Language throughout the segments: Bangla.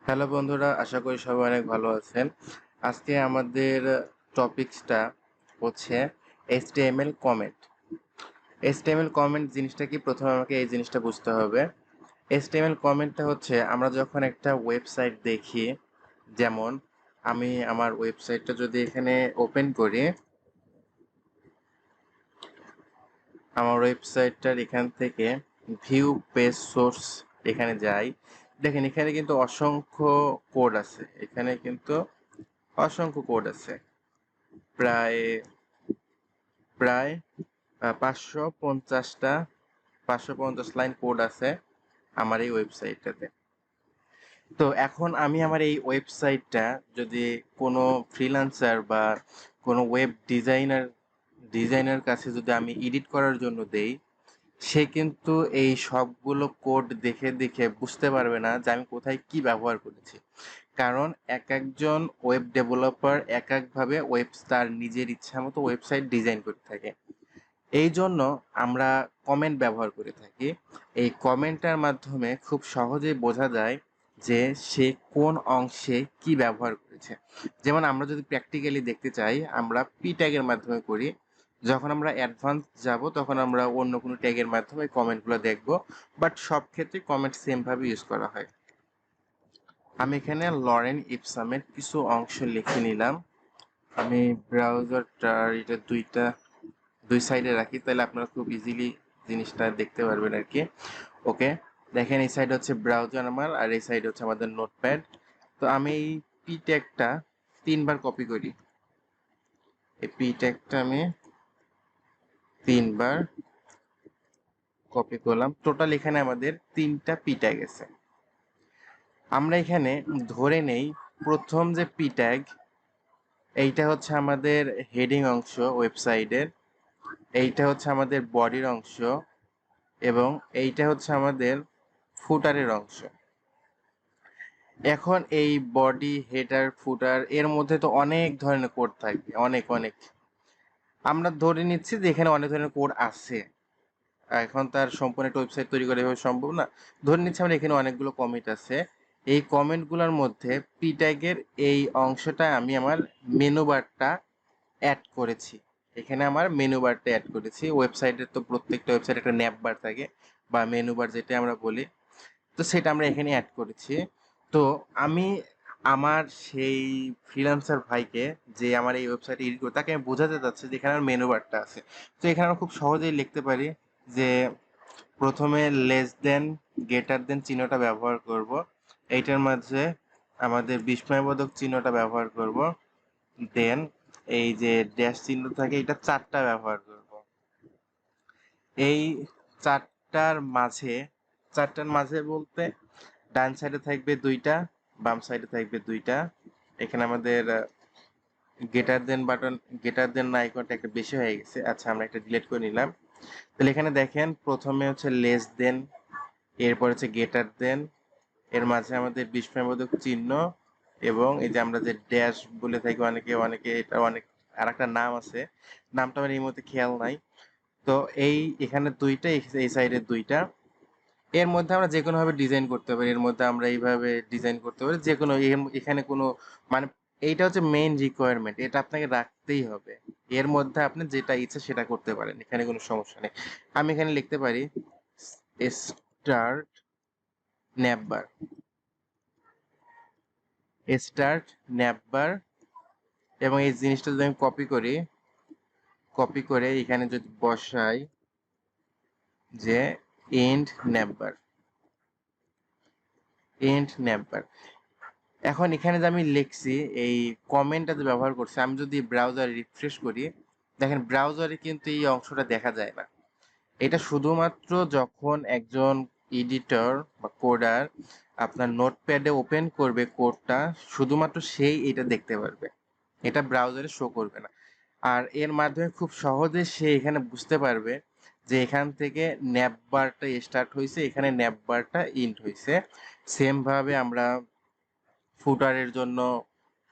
হ্যালো বন্ধুরা, আশা করি সবাই অনেক ভালো আছেন। আজকে আমাদের টপিকসটা হচ্ছে HTML কমেন্ট। HTML কমেন্ট জিনিসটা কি, প্রথমে আমাকে এই জিনিসটা বুঝতে হবে। HTML কমেন্টটা হচ্ছে আমরা যখন একটা ওয়েবসাইট দেখি, যেমন আমি আমার ওয়েবসাইটটা যদি এখানে ওপেন করি, আমার ওয়েবসাইটটার এখান থেকে ভিউ পেজ সোর্স এখানে যাই, দেখেন এখানে কিন্তু অসংখ্য কোড আছে। এখানে কিন্তু অসংখ্য কোড আছে, প্রায় প্রায় 550 লাইন কোড আছে আমার এই ওয়েবসাইটটাতে। তো এখন আমি আমার এই ওয়েবসাইটটা যদি কোনো ফ্রিল্যান্সার বা কোনো ওয়েব ডিজাইনার কাছে যদি আমি এডিট করার জন্য দেই, সে কিন্তু এই সবগুলো কোড দেখে দেখে বুঝতে পারবে না যে আমি কোথায় কি ব্যবহার করেছি। কারণ এক একজন ওয়েব ডেভেলপার এক একভাবে তার নিজের ইচ্ছা মতো ওয়েবসাইট ডিজাইন করে থাকে। এই জন্য আমরা কমেন্ট ব্যবহার করে থাকি। এই কমেন্টটার মাধ্যমে খুব সহজেই বোঝা যায় যে সে কোন অংশে কি ব্যবহার করেছে। যেমন আমরা যদি প্র্যাকটিক্যালি দেখতে চাই, আমরা পি ট্যাগের মাধ্যমে করি। যখন আমরা অ্যাডভান্স যাব তখন আমরা অন্য কোনো ট্যাগের মাধ্যমে কমেন্টগুলো দেখব, বাট সব ক্ষেত্রে কমেন্ট সেমভাবে ইউজ করা হয়। আমি এখানে লরেন ইপসামের কিছু অংশ লিখে নিলাম। আমি ব্রাউজারটার এটা দুই সাইডে রাখি, তাহলে আপনারা খুব ইজিলি জিনিসটা দেখতে পারবেন আর কি। ওকে, দেখেন এই সাইড হচ্ছে ব্রাউজার আমার, আর এই সাইড হচ্ছে আমাদের নোটপ্যাড। তো আমি এই পি ট্যাগটা 3বার কপি করি। এই পি ট্যাগটা আমি 3বার কপি করলাম। টোটাল এখানে আমাদের 3টা পি ট্যাগ আছে। আমরা এখানে ধরে নেই প্রথম যে পি ট্যাগ, এইটা হচ্ছে আমাদের হেডিং অংশ ওয়েবসাইটের, এইটা হচ্ছে আমাদের বডির অংশ, এবং এইটা হচ্ছে আমাদের ফুটারের অংশ। এখন এই বডি, হেডার, ফুটার এর মধ্যে তো অনেক ধরনের কোড থাকবে, অনেক অনেক। আমরা ধরে নিচ্ছি যে এখানে অনেক ধরনের কোড আছে। এখন তার সম্পূর্ণ একটা ওয়েবসাইট তৈরি করা এভাবে সম্ভব না। ধরে নিচ্ছি আমরা এখানে অনেকগুলো কমেন্ট আছে। এই কমেন্টগুলোর মধ্যে পি ট্যাগের এই অংশটা আমি আমার মেনু বারটা অ্যাড করেছি। এখানে আমার মেনু বারটা অ্যাড করেছি। ওয়েবসাইটের তো প্রত্যেকটা ওয়েবসাইট একটা ন্যাপ বার থাকে, বা মেনু বার যেটা আমরা বলি। তো সেটা আমরা এখানে অ্যাড করেছি। তো আমি আমার সেই ফ্রিল্যান্সার ভাইকে, যে আমার এই ওয়েবসাইট এডিট করে, তাকে আমি বোঝাতে চাচ্ছি যে এখানে আমার মেনু বারটা আছে। তো এখানে আমরা খুব সহজেই লিখতে পারি যে প্রথমে লেস দেন গ্রেটার দেন চিহ্নটা ব্যবহার করব, এইটার মাঝে আমাদের বিস্ময়বোধক চিহ্নটা ব্যবহার করব, দেন এই যে ড্যাশ চিহ্ন থাকে এটা 4টা ব্যবহার করব। এই চারটার মাঝে, বলতে ডান সাইডে থাকবে 2টা, বাম সাইডে থাকবে 2টা। এখানে আমাদের greater than button, greater than আইকনটা একটা বেশি হয়ে গেছে। আচ্ছা, আমরা একটা ডিলিট করে নিলাম। তাহলে এখানে দেখেন প্রথমে হচ্ছে লেস দেন, এরপর হচ্ছে গ্রেটার দেন, এর মাঝে আমাদের বিস্ময়বোধক চিহ্ন, এবং এই যে আমরা যে ড্যাশ বলে থাকি অনেকে অনেকে, এটা অনেক আর একটা নাম আছে, নামটা আমার এই মুহূর্তে খেয়াল নাই। তো এখানে 2টা, এই সাইডে 2টা। এর মধ্যে আমরা যে কোনো ভাবে ডিজাইন করতে পারি, এর মধ্যে আমরা এইভাবে ডিজাইন করতে পারি যে কোনো, এখানে কোনো মানে, এইটা হচ্ছে মেইন রিকোয়ারমেন্ট, এটা আপনাকে রাখতেই হবে। এর মধ্যে আপনি যেটা ইচ্ছা সেটা করতে পারেন, এখানে কোনো সমস্যা নেই। আমি এখানে লিখতে পারি স্টার্ট ন্যাপবার, স্টার্ট ন্যাপবার, এবং এই জিনিসটা যদি আমি কপি করে এখানে যদি বসাই যে এন্ড ন্যাপবার, এখন এখানে যে আমি লিখছি এই কমেন্টটা যে ব্যবহার করছি, আমি যদি ব্রাউজারে রিফ্রেশ করি, দেখেন ব্রাউজারে কিন্তু এই অংশটা দেখা যায় না। এটা শুধুমাত্র যখন একজন এডিটর বা কোডার আপনার নোটপ্যাডে ওপেন করবে কোডটা, শুধুমাত্র সেই এটা দেখতে পারবে, এটা ব্রাউজারে শো করবে না। আর এর মাধ্যমে খুব সহজে সে এখানে বুঝতে পারবে যে এখান থেকে ন্যাপ বারটা স্টার্ট হয়েছে, এখানে ন্যাপ বারটা ইন্ড হয়েছে। সেম ভাবে আমরা ফুটারের জন্য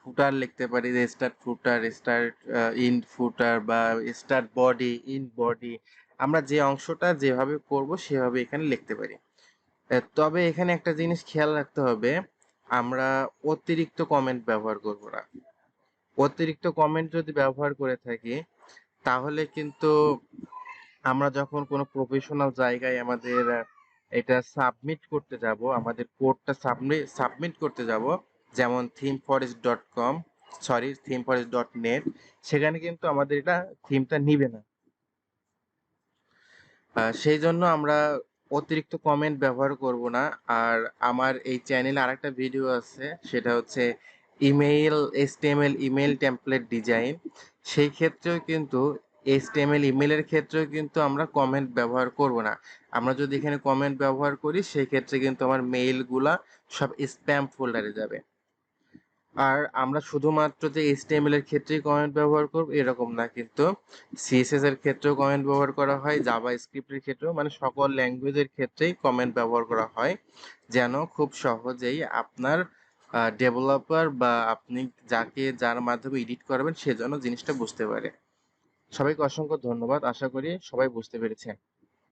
ফুটার লিখতে পারি যে স্টার্ট ফুটার, স্টার্ট ইন্ড ফুটার, বা স্টার্ট বডি, ইন্ড বডি। আমরা যে অংশটা যেভাবে করব সেভাবে এখানে লিখতে পারি। তবে এখানে একটা জিনিস খেয়াল রাখতে হবে, আমরা অতিরিক্ত কমেন্ট ব্যবহার করব না। অতিরিক্ত কমেন্ট যদি ব্যবহার করে থাকি তাহলে কিন্তু আমরা যখন কোনো প্রফেশনাল জায়গায় আমাদের এটা সাবমিট করতে যাব, আমাদের কোডটা সাবমিট করতে যাব, যেমন themeforest.com, সরি themeforest.net, সেখানে কিন্তু আমাদের এটা থিমটা নিবে না। সেই জন্য আমরা অতিরিক্ত কমেন্ট ব্যবহার করব না। আর আমার এই চ্যানেলে আরেকটা ভিডিও আছে, সেটা হচ্ছে HTML ইমেল টেমপ্লেট ডিজাইন। সেই ক্ষেত্রেও কিন্তু HTML ইমেলের ক্ষেত্রেও কিন্তু আমরা কমেন্ট ব্যবহার করব না। আমরা যদি এখানে কমেন্ট ব্যবহার করি সেই ক্ষেত্রে কিন্তু আমার মেইলগুলা সব স্প্যাম ফোল্ডারে যাবে। আর আমরা শুধুমাত্র যে HTML এর ক্ষেত্রেই কমেন্ট ব্যবহার করব এরকম না, কিন্তু CSS এর ক্ষেত্রেও কমেন্ট ব্যবহার করা হয়, জাভা স্ক্রিপ্টের ক্ষেত্রেও, মানে সকল ল্যাঙ্গুয়েজের ক্ষেত্রেই কমেন্ট ব্যবহার করা হয়, যেন খুব সহজেই আপনার ডেভেলপার বা আপনি যার মাধ্যমে এডিট করবেন সে যেন জিনিসটা বুঝতে পারে। সবাইকে অসংখ্য ধন্যবাদ, আশা করি সবাই বুঝতে পেরেছে।